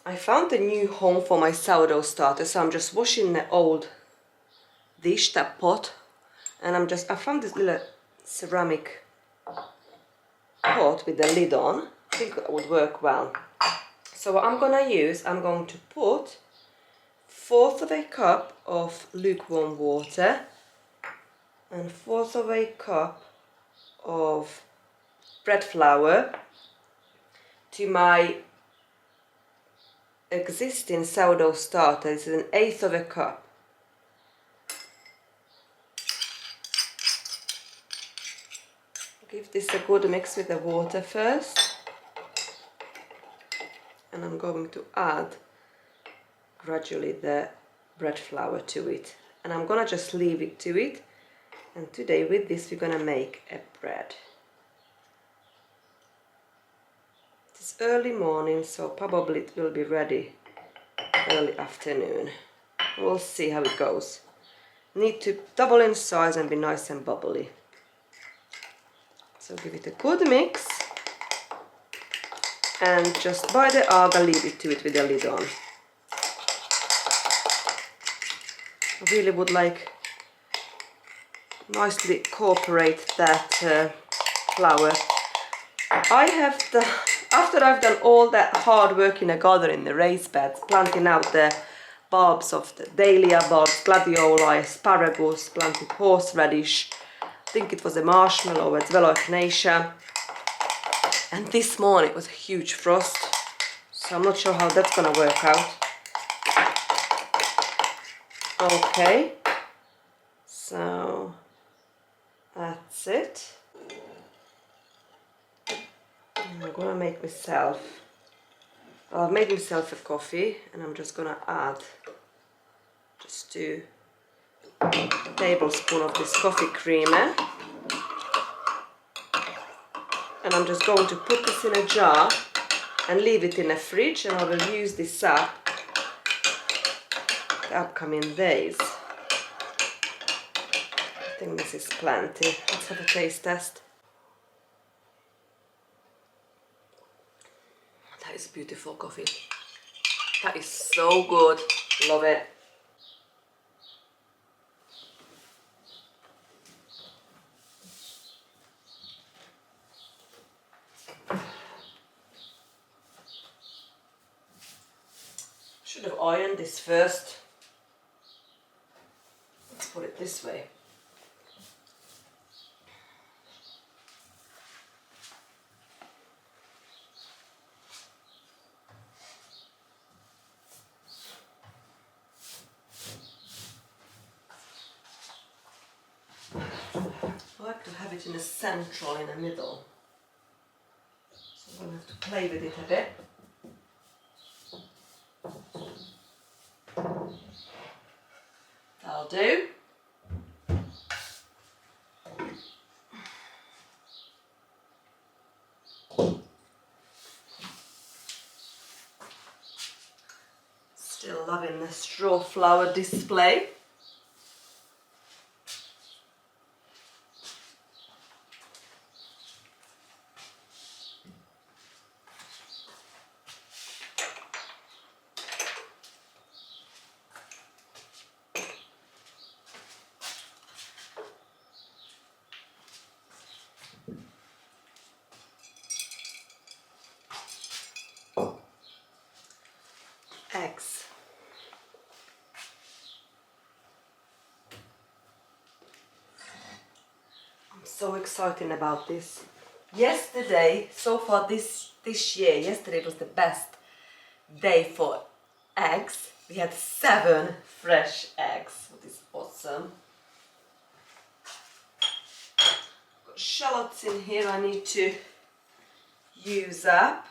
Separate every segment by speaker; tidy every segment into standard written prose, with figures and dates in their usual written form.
Speaker 1: I found a new home for my sourdough starter, so I'm just washing the old dish, that pot, and I found this little ceramic pot with the lid on. I think it would work well. So what I'm gonna use, I'm going to put 1/4 of a cup of lukewarm water and 1/4 of a cup of bread flour to my existing sourdough starter. This is 1/8 of a cup. Give this a good mix with the water first, and I'm going to add gradually the bread flour to it, and I'm gonna just leave it to it. And today with this we're gonna make a bread. It's early morning, so probably it will be ready early afternoon. We'll see how it goes. Need to double in size and be nice and bubbly. So give it a good mix and just by the hour leave it to it with the lid on. I really would like nicely incorporate that flour. After I've done all that hard work in the garden in the raised beds, planting out the bulbs of the dahlia bulbs, gladioli, asparagus, planted horseradish, I think it was a marshmallow as well, echinacea. And this morning it was a huge frost, so I'm not sure how that's gonna work out. Okay, so that's it. I'm gonna make myself, I've made myself a coffee, and I'm just gonna add just 2 tablespoons of this coffee creamer, and I'm just going to put this in a jar and leave it in the fridge, and I will use this up the upcoming days. I think this is plenty. Let's have a taste test. That is beautiful coffee. That is so good. Love it. Should have ironed this first. Let's put it this way. I like to have it in the central, in the middle. So I'm going to have to play with it a bit. That'll do. Still loving the straw flour display. Eggs. I'm so excited about this. Yesterday, so far this year, yesterday was the best day for eggs. We had 7 fresh eggs, which is awesome. Got shallots in here I need to use up.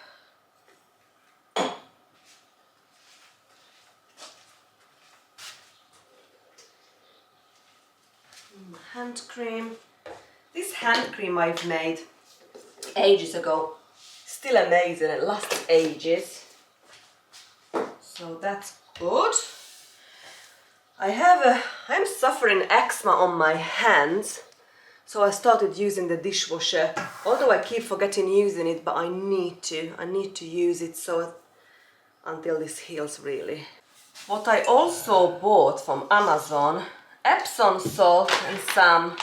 Speaker 1: Hand cream. This hand cream I've made ages ago. Still amazing, it lasts ages. So that's good. I'm suffering eczema on my hands, so I started using the dishwasher. Although I keep forgetting using it, but I need to use it. So until this heals really. What I also bought from Amazon, Epsom salt and some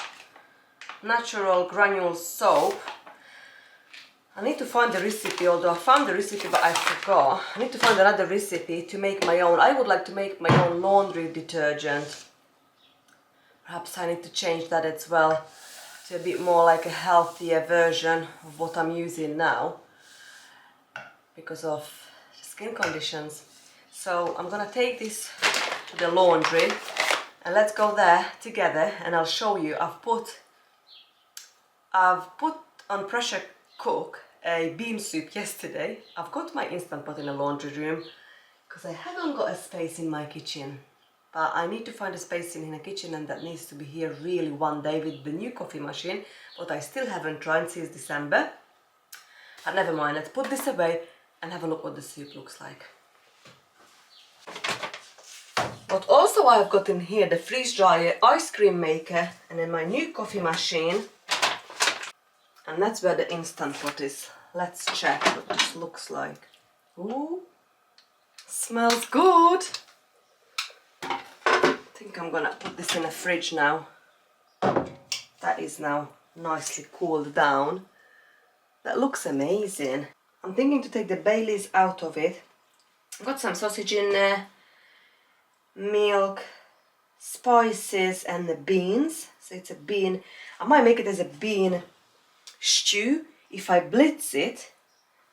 Speaker 1: natural granule soap. I need to find the recipe, although I found the recipe but I forgot. I need to find another recipe to make my own. I would like to make my own laundry detergent. Perhaps I need to change that as well to a bit more like a healthier version of what I'm using now because of skin conditions. So I'm gonna take this to the laundry and let's go there together and I'll show you. I've put on pressure cook a bean soup yesterday. I've got my Instant Pot in the laundry room because I haven't got a space in my kitchen. But I need to find a space in the kitchen and that needs to be here really one day with the new coffee machine, but I still haven't tried since December. But never mind, let's put this away and have a look what the soup looks like. What also I've got in here, the freeze dryer, ice cream maker, and then my new coffee machine. And that's where the Instant Pot is. Let's check what this looks like. Ooh, smells good. I think I'm gonna put this in the fridge now. That is now nicely cooled down. That looks amazing. I'm thinking to take the Baileys out of it. I've got some sausage in there, milk, spices and the beans. So it's a bean. I might make it as a bean stew. If I blitz it,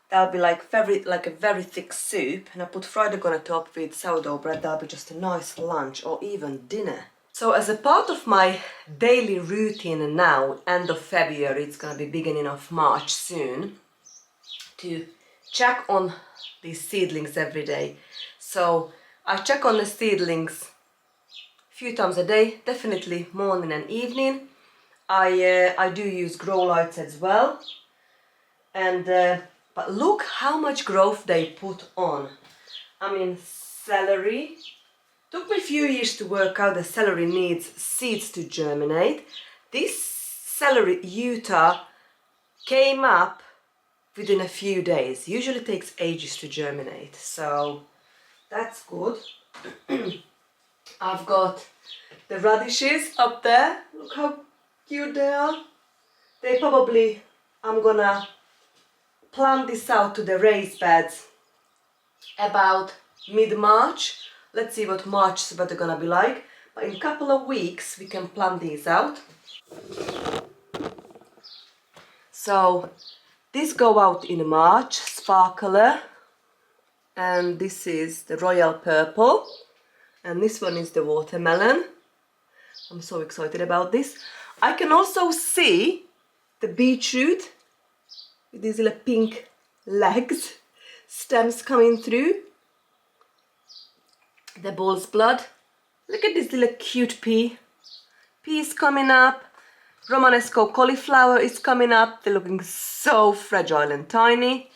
Speaker 1: that'll be like a very thick soup, and I put fried egg on the top with sourdough bread. That'll be just a nice lunch or even dinner. So as a part of my daily routine now, end of February, it's gonna be beginning of March soon, to check on these seedlings every day. So I check on the seedlings a few times a day, definitely morning and evening. I do use grow lights as well, and but look how much growth they put on. I mean, celery. Took me a few years to work out that celery needs seeds to germinate. This celery Utah came up within a few days. Usually takes ages to germinate, so that's good. I've got the radishes up there. Look how cute they are. They probably, I'm gonna plant this out to the raised beds about mid-March. Let's see what March's weather gonna be like. But in a couple of weeks we can plant these out. So these go out in March, sparkler, and this is the royal purple, and this one is the watermelon. I'm so excited about this. I can also see the beetroot with these little pink legs, stems coming through. The bull's blood. Look at this little cute pea. Peas coming up. Romanesco cauliflower is coming up. They're looking so fragile and tiny.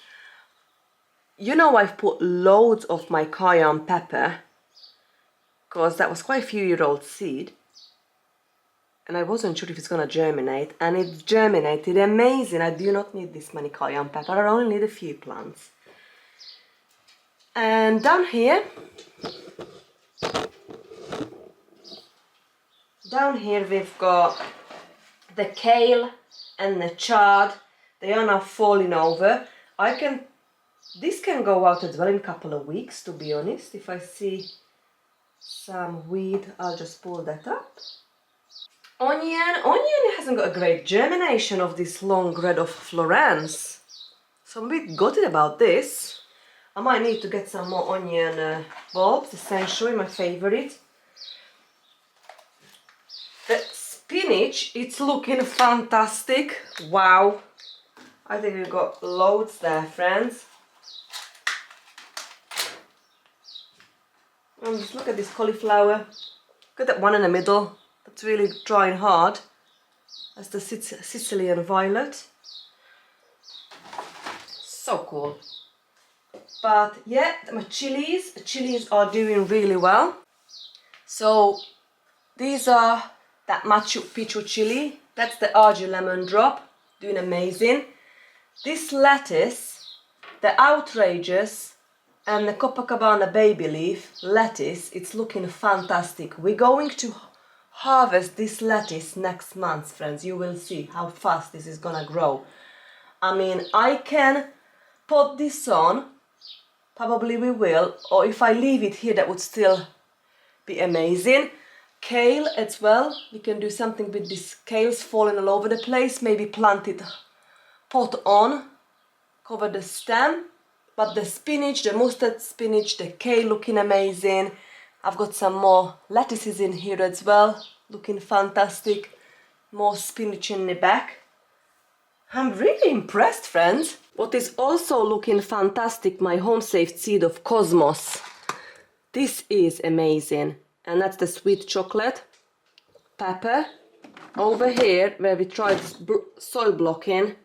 Speaker 1: You know, I've put loads of my cayenne pepper because that was quite a few-year-old seed. And I wasn't sure if it's gonna germinate, and it germinated amazing. I do not need this many cayenne pepper, I only need a few plants. And down here we've got the kale and the chard. They are now falling over. This can go out as well in a couple of weeks, to be honest. If I see some weed, I'll just pull that up. Onion hasn't got a great germination of this long red of Florence. So I'm a bit gutted about this. I might need to get some more onion bulbs, essentially my favorite. The spinach, it's looking fantastic. Wow. I think we've got loads there, friends. And just look at this cauliflower. Look at that one in the middle. That's really trying hard. That's the Sicilian violet. So cool. But yeah, my chilies are doing really well. So these are that Machu Picchu chili. That's the Adri lemon drop, doing amazing. This lettuce, the outrageous and the Copacabana baby leaf lettuce. It's looking fantastic. We're going to harvest this lettuce next month, friends. You will see how fast this is gonna grow. I mean, I can pot this on, probably we will, or if I leave it here, that would still be amazing. Kale as well, we can do something with this kale's falling all over the place, maybe plant it pot on, cover the stem. But the spinach, the mustard spinach, the kale looking amazing. I've got some more lettuces in here as well, looking fantastic. More spinach in the back. I'm really impressed, friends. What is also looking fantastic, my home-saved seed of Cosmos. This is amazing. And that's the sweet chocolate. Pepper. Over here, where we tried soil blocking,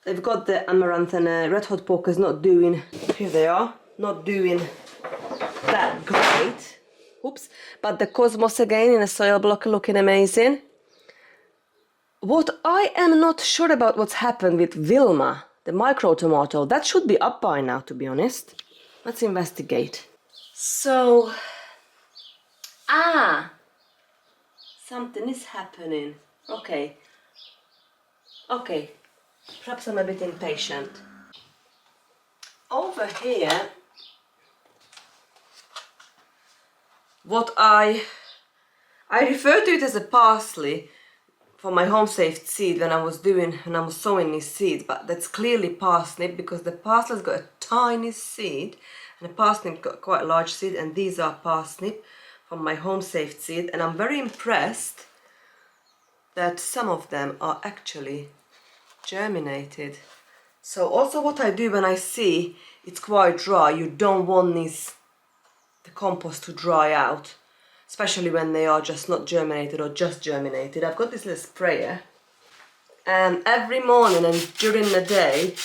Speaker 1: they've got the amaranth and red hot poker is not doing, here they are, not doing that great. Oops. But the Cosmos again in a soil blocker looking amazing. What I am not sure about what's happened with Vilma, the micro tomato, that should be up by now, to be honest. Let's investigate. So, something is happening. Okay. Perhaps I'm a bit impatient. Over here, what I refer to it as a parsley for my home-saved seed when I was sowing these seeds, but that's clearly parsnip because the parsley's got a tiny seed and the parsnip got quite a large seed, and these are parsnip from my home-saved seed, and I'm very impressed that some of them are actually germinated. So also what I do when I see it's quite dry, you don't want the compost to dry out, especially when they are just not germinated or just germinated. I've got this little sprayer, and every morning and during the day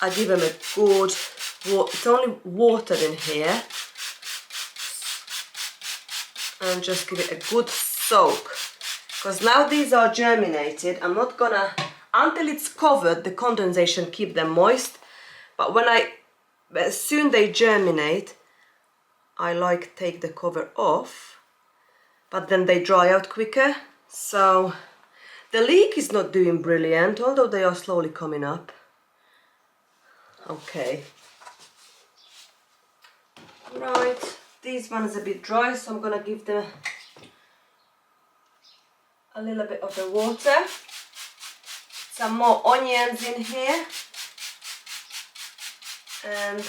Speaker 1: I give them a good, it's only water in here, and just give it a good soak, because now these are germinated. I'm not gonna, until it's covered, the condensation keep them moist, but as soon they germinate, I like take the cover off, but then they dry out quicker. So the leek is not doing brilliant, although they are slowly coming up. Okay. Right, this one is a bit dry, so I'm gonna give them a little bit of the water. Some more onions in here. And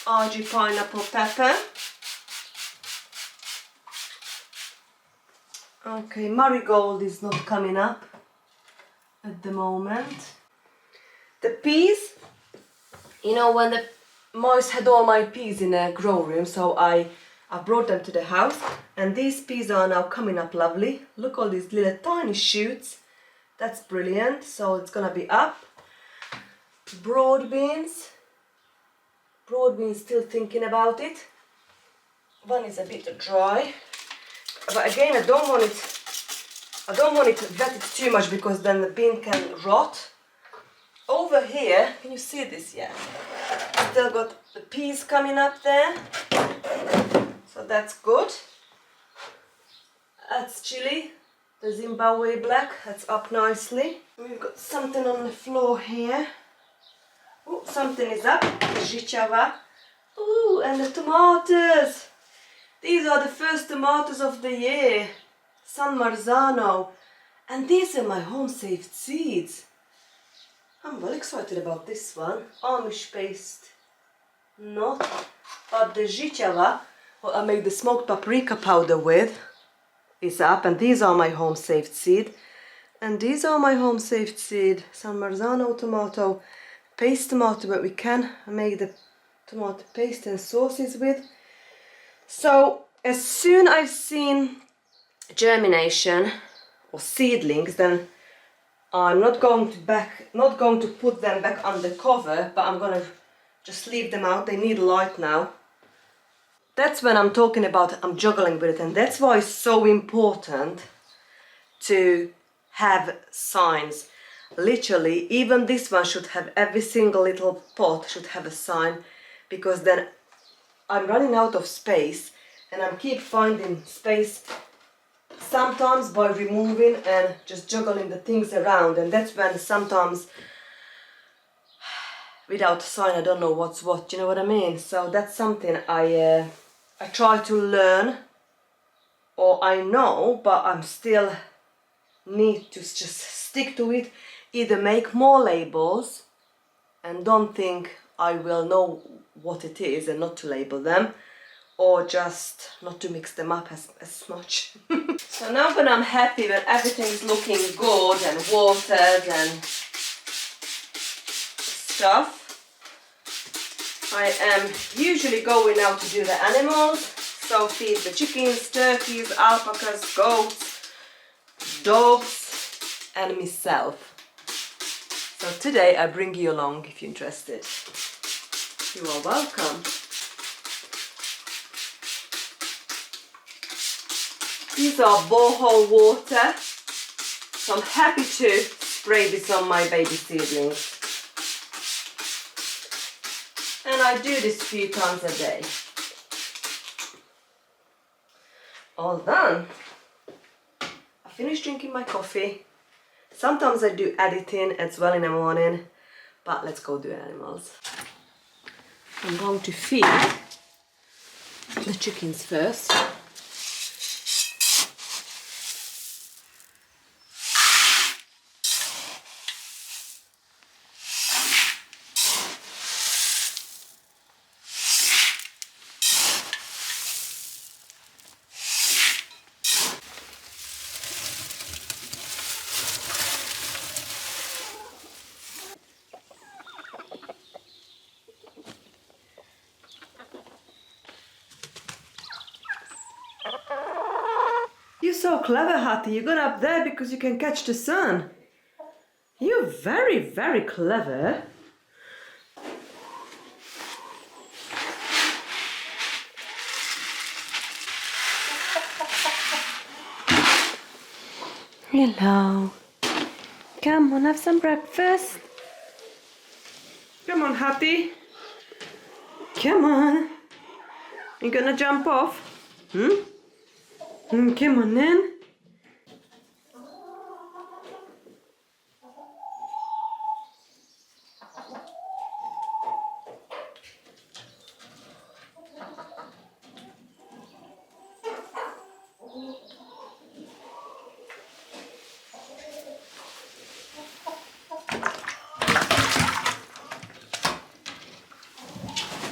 Speaker 1: Adri pineapple pepper. Okay, marigold is not coming up at the moment. The peas, you know, when the mice had all my peas in a grow room, so I brought them to the house, and these peas are now coming up lovely. Look, all these little tiny shoots. That's brilliant. So it's gonna be up. Broad beans. Still thinking about it. One is a bit dry, but again I don't want it wetted too much, because then the bean can rot. Over here, can you see this yet? Still got the peas coming up there, so that's good. That's chili, the Zimbabwe black, that's up nicely. We've got something on the floor here. Oh, something is up, życiowa. Ooh, and the tomatoes. These are the first tomatoes of the year. San Marzano. And these are my home-saved seeds. I'm well excited about this one. Amish paste. Not. But the życiowa, what I make the smoked paprika powder with, is up. And these are my home-saved seed. And these are my home-saved seed. San Marzano tomato. Paste tomato, but we can make the tomato paste and sauces with. So as soon I've seen germination or seedlings, then I'm not going to put them back under cover, but I'm gonna just leave them out. They need light now. That's when I'm talking about I'm juggling with it, and that's why it's so important to have signs. Literally, even this one should have, every single little pot should have a sign, because then I'm running out of space, and I keep finding space sometimes by removing and just juggling the things around, and that's when sometimes without a sign I don't know what's what, you know what I mean? So that's something I try to learn, or I know, but I'm still need to just stick to it. Either make more labels and don't think I will know what it is and not to label them, or just not to mix them up as much. So now when I'm happy, when everything's looking good and watered and stuff, I am usually going out to do the animals, so feed the chickens, turkeys, alpacas, goats, dogs and myself. So today I bring you along if you're interested. You are welcome. These are borehole water, so I'm happy to spray this on my baby seedlings. And I do this a few times a day. All done. I finished drinking my coffee. Sometimes I do editing as well in the morning, but let's go do animals. I'm going to feed the chickens first. You're so clever, Hattie. You got up there because you can catch the sun. You're very, very clever. Hello. Come on, have some breakfast. Come on, Hattie. Come on. You gonna jump off? Come on then.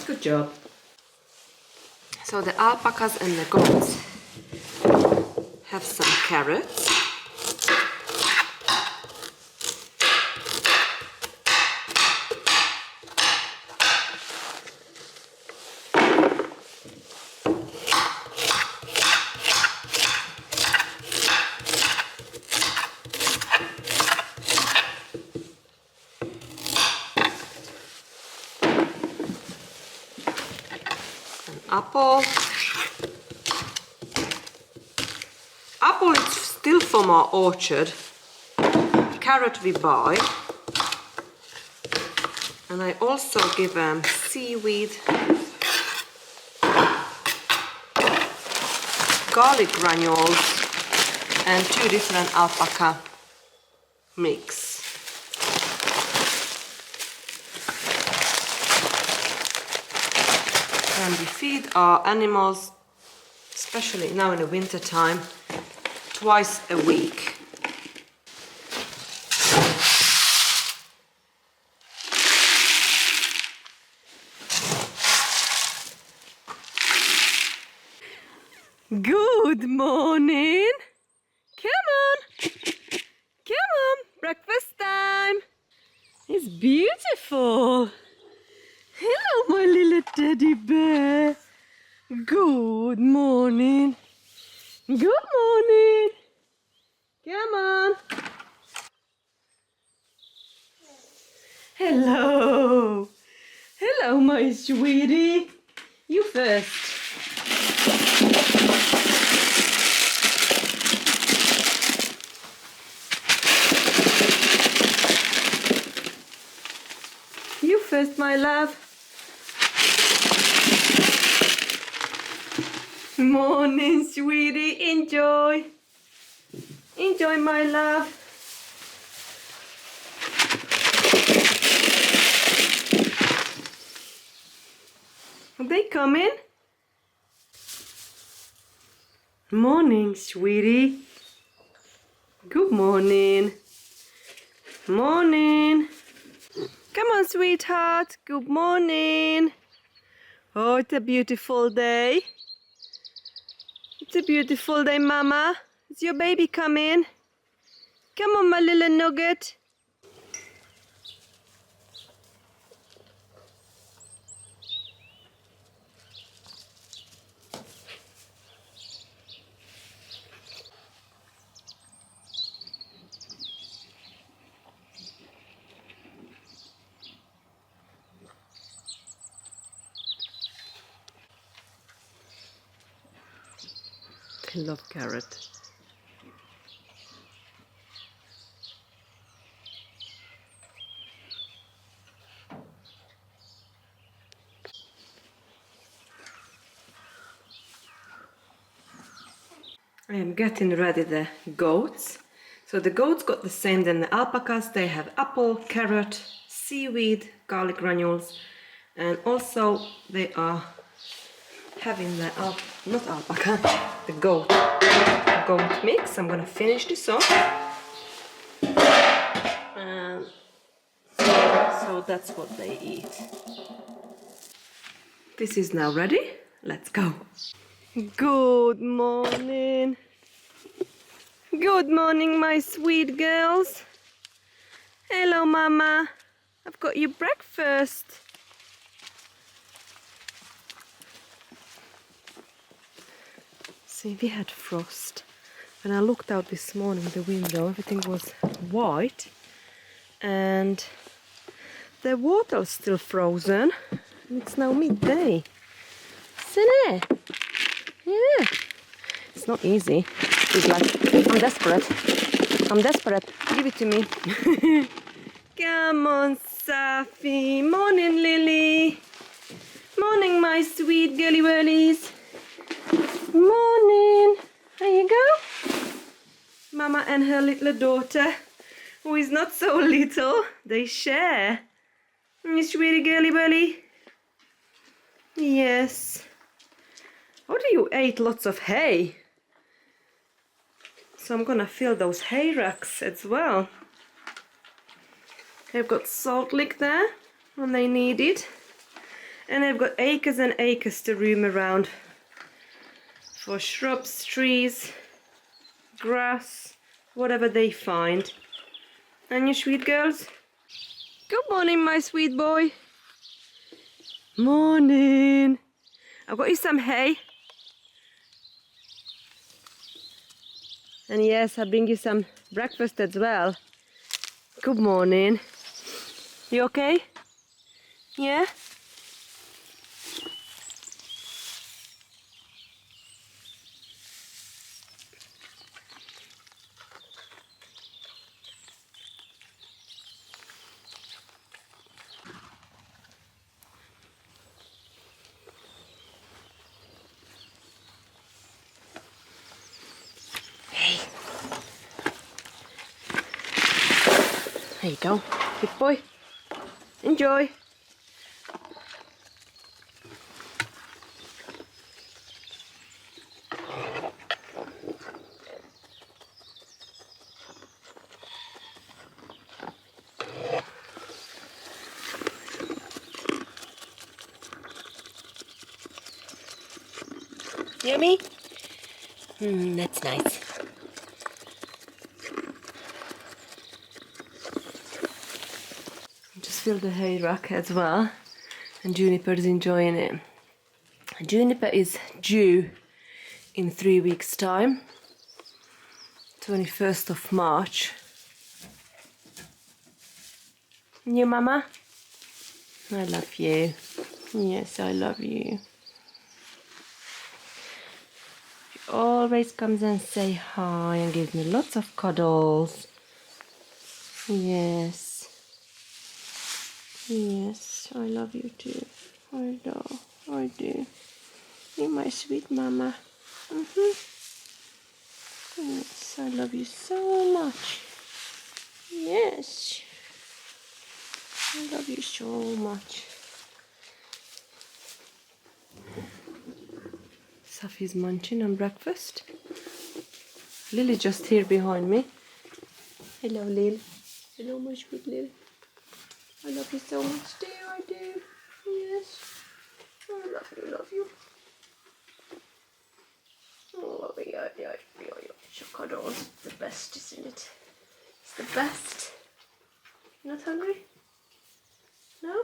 Speaker 1: Good job. So the alpacas and the goats have some carrots. Apple. Apple is still from our orchard. Carrot we buy. And I also give them seaweed, garlic granules, and 2 different alpaca mix. And we feed our animals, especially now in the winter time, twice a week. Good morning. Come on. Come on. Breakfast time. It's beautiful. Hello, my little teddy bear. Good morning. Good morning. Come on. Hello. Hello, my sweetie. You first. You first, my love. Morning, sweetie. Enjoy. Enjoy, my love. Are they coming? Morning, sweetie. Good morning. Morning. Come on, sweetheart. Good morning. Oh, it's a beautiful day. It's a beautiful day, Mama. Is your baby coming? Come on, my little nugget. I love carrot. I am getting ready the goats. So the goats got the same than the alpacas. They have apple, carrot, seaweed, garlic granules, and also they are having the not alpaca, the goat mix. I'm gonna finish this off. And so that's what they eat. This is now ready. Let's go. Good morning. Good morning, my sweet girls. Hello, Mama. I've got you breakfast. See, we had frost. When I looked out this morning the window, everything was white and the water's still frozen. And it's now midday. Isn't it? Yeah. It's not easy. It's like, I'm desperate. I'm desperate. Give it to me. Come on, Safi. Morning, Lily. Morning, my sweet girly whirlies. Morning. There you go. Mama and her little daughter, who is not so little, they share. You sweetie girly whirly. Yes. How do you ate lots of hay? So I'm gonna fill those hay racks as well. They've got salt lick there when they need it. And they've got acres and acres to roam around for shrubs, trees, grass, whatever they find. And you sweet girls? Good morning, my sweet boy. Morning. I've got you some hay. And yes, I'll bring you some breakfast as well. Good morning. You okay? Yeah? There you go, good boy. Enjoy. Yummy? That's nice. Just fill the hay rack as well, and Juniper is enjoying it. Juniper is due in 3 weeks' time, 21st of March. You, Mama? I love you. Yes, I love you. She always comes and say hi and gives me lots of cuddles. Yes. Yes, I love you too. I do. You're my sweet mama. Yes, I love you so much. Yes, I love you so much. Safi's munching on breakfast. Lily just here behind me. Hello, Lily. Hello, my sweet Lily. I love you so much, dear. I do. Yes. I love you, love you. Oh, yeah. Chocodo's the best, isn't it? It's the best. You're not hungry? No?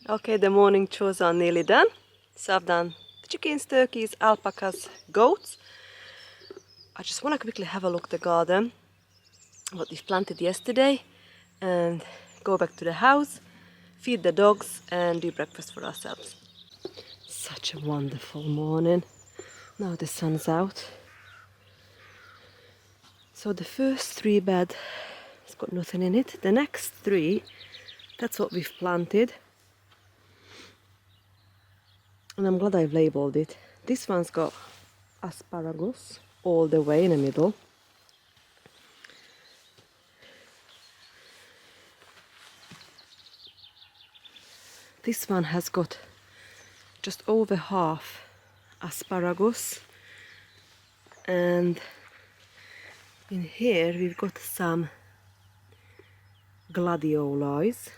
Speaker 1: Okay, the morning chores are nearly done. So I've done the chickens, turkeys, alpacas, goats. I just want to quickly have a look at the garden, what we've planted yesterday, and go back to the house, feed the dogs and do breakfast for ourselves. Such a wonderful morning. Now the sun's out. So the first 3 beds, it's got nothing in it. The next 3, that's what we've planted. And I'm glad I've labelled it. This one's got asparagus all the way in the middle. This one has got just over half asparagus. And in here we've got some gladiolis.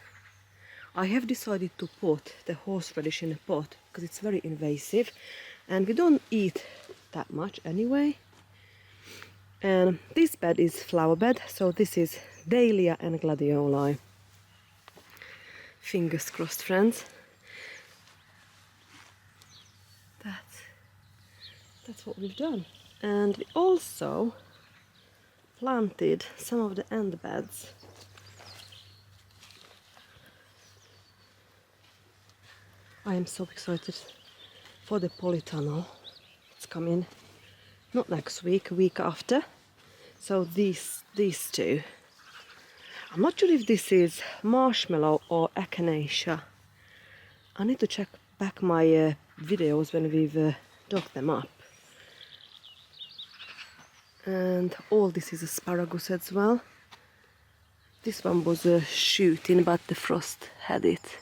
Speaker 1: I have decided to put the horseradish in a pot because it's very invasive and we don't eat that much anyway. And this bed is flower bed, so this is dahlia and gladioli. Fingers crossed, friends. That's what we've done. And we also planted some of the end beds. I am so excited for the polytunnel. It's coming not next week, a week after. So these 2. I'm not sure if this is marshmallow or echinacea. I need to check back my videos when we've dug them up. And all this is asparagus as well. This one was shooting, but the frost had it.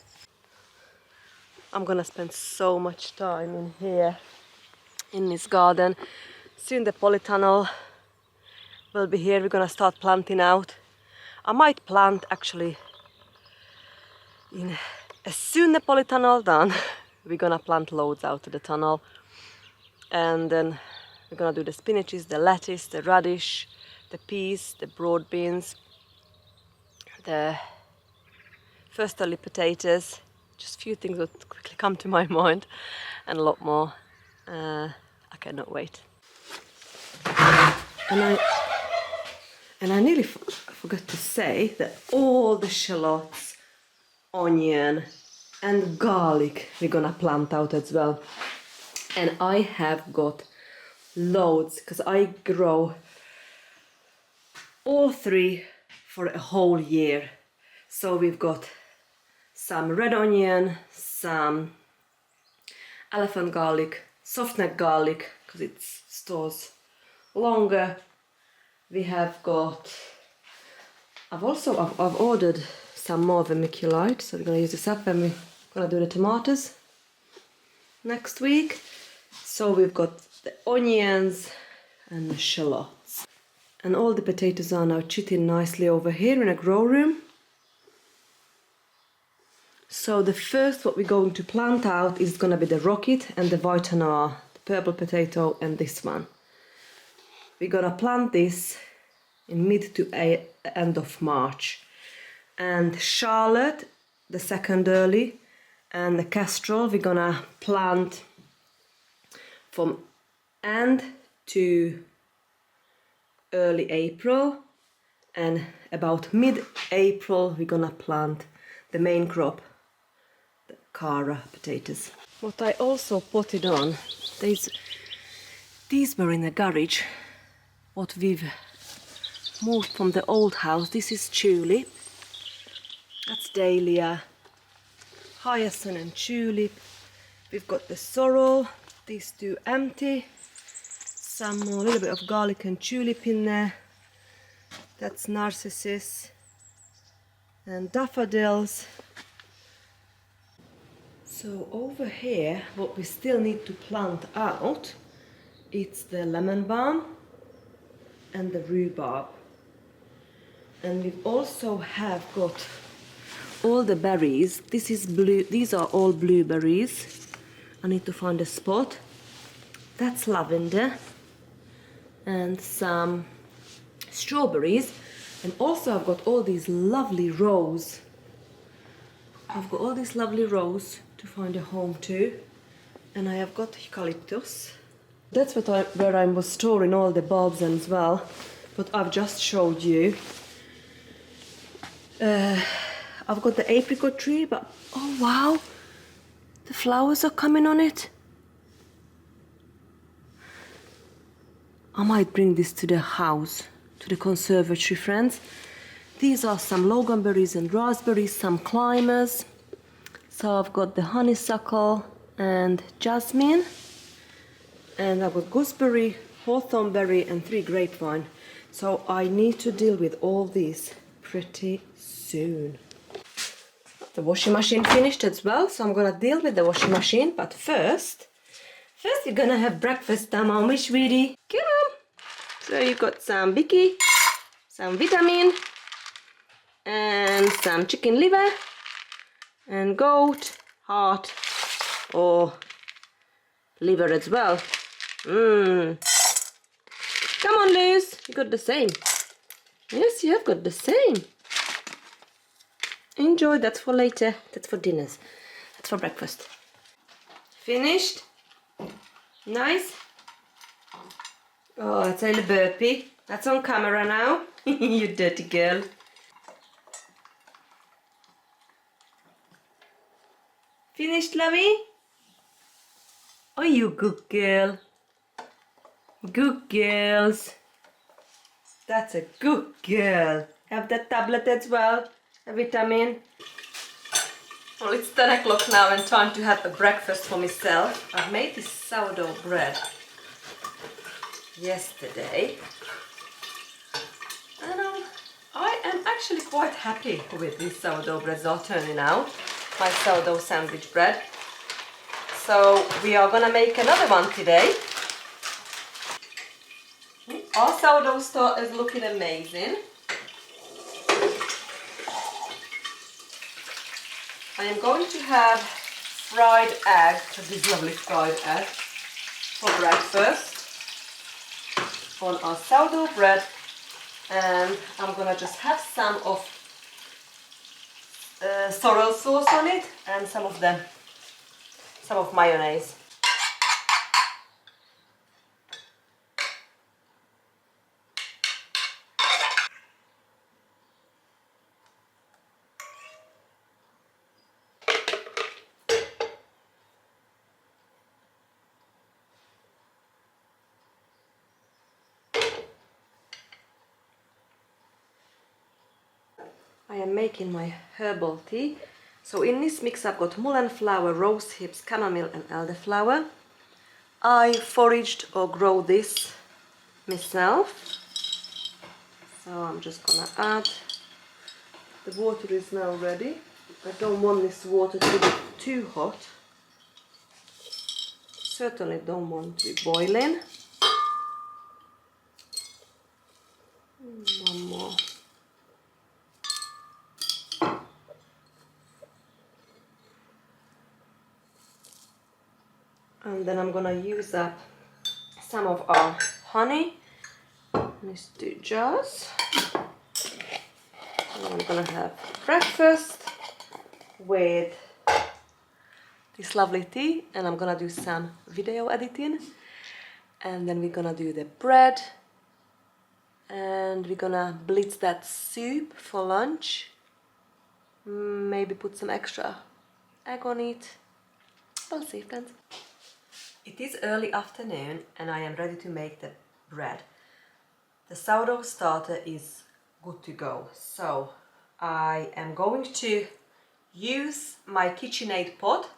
Speaker 1: I'm gonna spend so much time in here, in this garden. Soon the polytunnel will be here. We're gonna start planting out. I might plant actually as soon the polytunnel done. We're gonna plant loads out of the tunnel, and then we're gonna do the spinaches, the lettuce, the radish, the peas, the broad beans, the first early potatoes. Just a few things that quickly come to my mind, and a lot more. I cannot wait. And I nearly forgot to say that all the shallots, onion and garlic we're gonna plant out as well. And I have got loads because I grow all 3 for a whole year. So we've got some red onion, some elephant garlic, soft neck garlic because it stores longer. We have got, I've ordered some more vermiculite, so we're going to use this up and we're going to do the tomatoes next week. So we've got the onions and the shallots. And all the potatoes are now chitting nicely over here in a grow room. So the first what we're going to plant out is going to be the rocket and the Vitanar, the purple potato and this one. We're going to plant this in mid to end of March. And Charlotte, the second early, and the Kestrel we're going to plant from end to early April, and about mid-April we're gonna plant the main crop, the Cara potatoes. What I also potted on, These were in the garage, what we've moved from the old house. This is tulip, that's dahlia, hyacinth and tulip. We've got the sorrel, these two empty, some more, a little bit of garlic and tulip in there. That's narcissus and daffodils. So over here, what we still need to plant out, it's the lemon balm and the rhubarb. And we also have got all the berries. This is blue, these are all blueberries. I need to find a spot. That's lavender and some strawberries. And also I've got all these lovely rose. I've got all these lovely rose to find a home to. And I have got eucalyptus. That's where I was storing all the bulbs as well. But I've just showed you. I've got the apricot tree, but oh wow, the flowers are coming on it. I might bring this to the house, to the conservatory, friends. These are some loganberries and raspberries, some climbers. So I've got the honeysuckle and jasmine. And I've got gooseberry, hawthornberry and 3 grapevine. So I need to deal with all these pretty soon. The washing machine finished as well, so I'm gonna deal with the washing machine. But first you're gonna have breakfast time on me, sweetie. Come on. So you've got some bicky, some vitamin, and some chicken liver, and goat heart or liver as well. Come on, Liz, you got the same. Yes, you have got the same. Enjoy, that's for later, that's for dinners, that's for breakfast. Finished? Nice? Oh, it's a little burpee. That's on camera now. You dirty girl. Finished, lovey? Oh, you good girl. Good girls. That's a good girl. Have that tablet as well. A vitamin. Well, it's 10 o'clock now and time to have a breakfast for myself. I've made this sourdough bread yesterday. And I am actually quite happy with these sourdough breads are turning out. My sourdough sandwich bread. So we are gonna make another one today. Our sourdough start is looking amazing. I am going to have fried egg, this lovely fried egg, for breakfast on our sourdough bread, and I'm gonna just have some of sorrel sauce on it and some of mayonnaise. I am making my herbal tea. So in this mix I've got mullein flower, rose hips, chamomile and elderflower. I foraged or grow this myself. So I'm just gonna add. The water is now ready. I don't want this water to be too hot. Certainly don't want to be boiling. One more. And then I'm gonna use up some of our honey in these 2 jars. And I'm gonna have breakfast with this lovely tea, and I'm gonna do some video editing, and then we're gonna do the bread, and we're gonna blitz that soup for lunch. Maybe put some extra egg on it. We'll see, friends. It is early afternoon and I am ready to make the bread. The sourdough starter is good to go. So I am going to use my KitchenAid pot.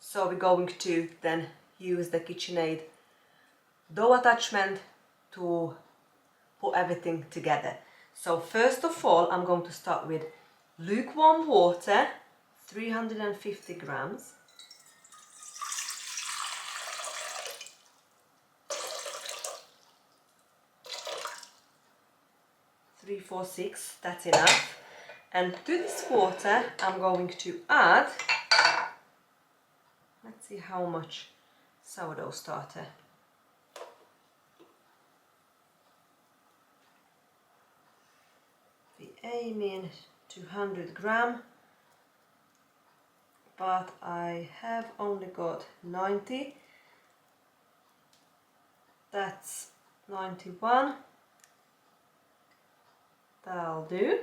Speaker 1: So we're going to then use the KitchenAid dough attachment to put everything together. So first of all, I'm going to start with lukewarm water, 350 grams. Three, four, six, that's enough. And to this water, I'm going to add, let's see how much sourdough starter. We're aiming 200 grams, but I have only got 90. That's 91. That'll do.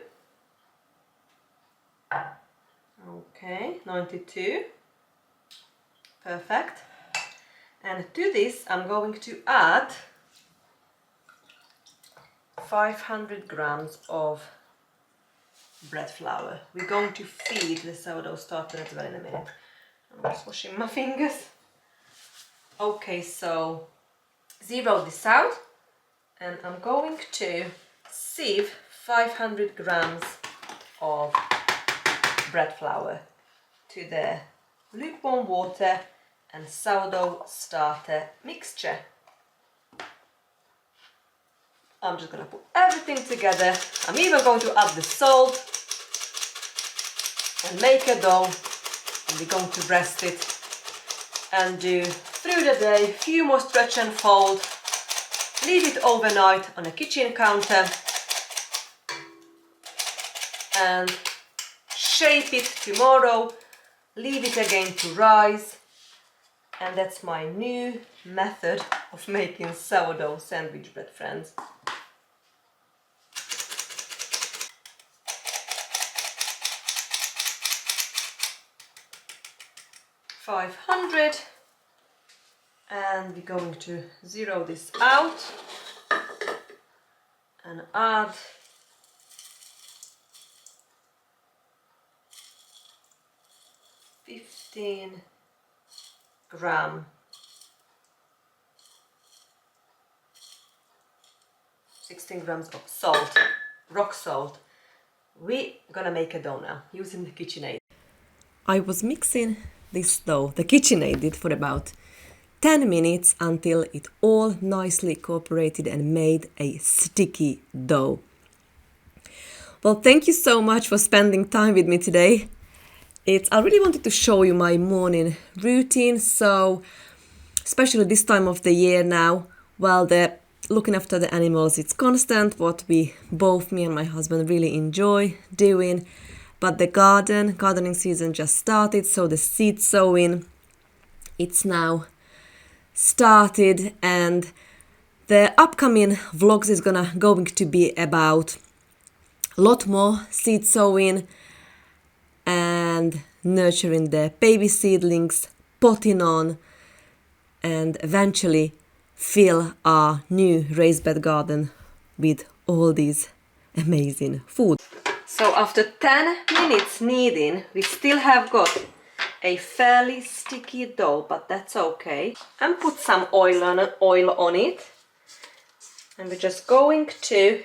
Speaker 1: Okay, 92. Perfect. And to this I'm going to add 500 grams of bread flour. We're going to feed the sourdough starter as well in a minute. I'm just washing my fingers. Okay, so zero this out and I'm going to sieve 500 grams of bread flour to the lukewarm water and sourdough starter mixture. I'm just going to put everything together. I'm even going to add the salt and make a dough, and we're going to rest it and do through the day, few more stretch and fold, leave it overnight on a kitchen counter and shape it tomorrow, leave it again to rise. And that's my new method of making sourdough sandwich bread, friends. $500, and we're going to zero this out and add 15 grams 16 grams of salt, rock salt. We're gonna make a dough now using the KitchenAid. I was mixing this dough, the KitchenAid did, for about 10 minutes until it all nicely cooperated and made a sticky dough. Well, thank you so much for spending time with me today. I really wanted to show you my morning routine, so especially this time of the year now, while looking after the animals, it's constant, what me and my husband really enjoy doing. But the gardening season just started, so the seed sowing, it's now started, and the upcoming vlogs is going to be about a lot more seed sowing and nurturing the baby seedlings, potting on, and eventually fill our new raised bed garden with all these amazing food. So after 10 minutes kneading, we still have got a fairly sticky dough, but that's okay. And put some oil on it. And we're just going to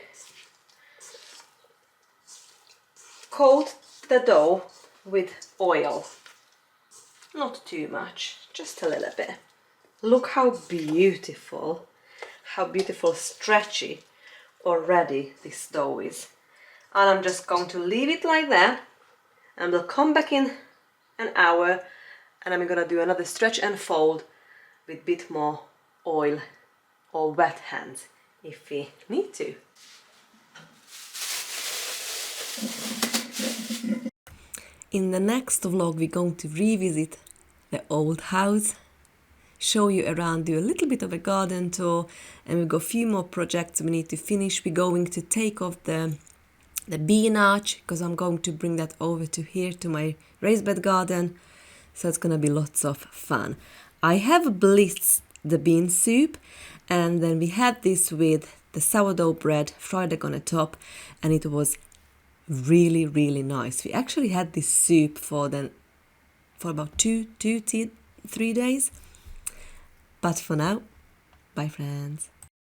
Speaker 1: coat the dough with oil. Not too much, just a little bit. Look how beautiful stretchy already this dough is. And I'm just going to leave it like that, and we'll come back in an hour and I'm gonna do another stretch and fold with a bit more oil or wet hands if we need to. In the next vlog we're going to revisit the old house, show you around, do a little bit of a garden tour, and we've got a few more projects we need to finish. We're going to take off the bean arch because I'm going to bring that over to here to my raised bed garden, so it's gonna be lots of fun. I have blitzed the bean soup, and then we had this with the sourdough bread, fried egg on the top, and it was really, really nice. We actually had this soup for about 3 days. But for now, bye friends.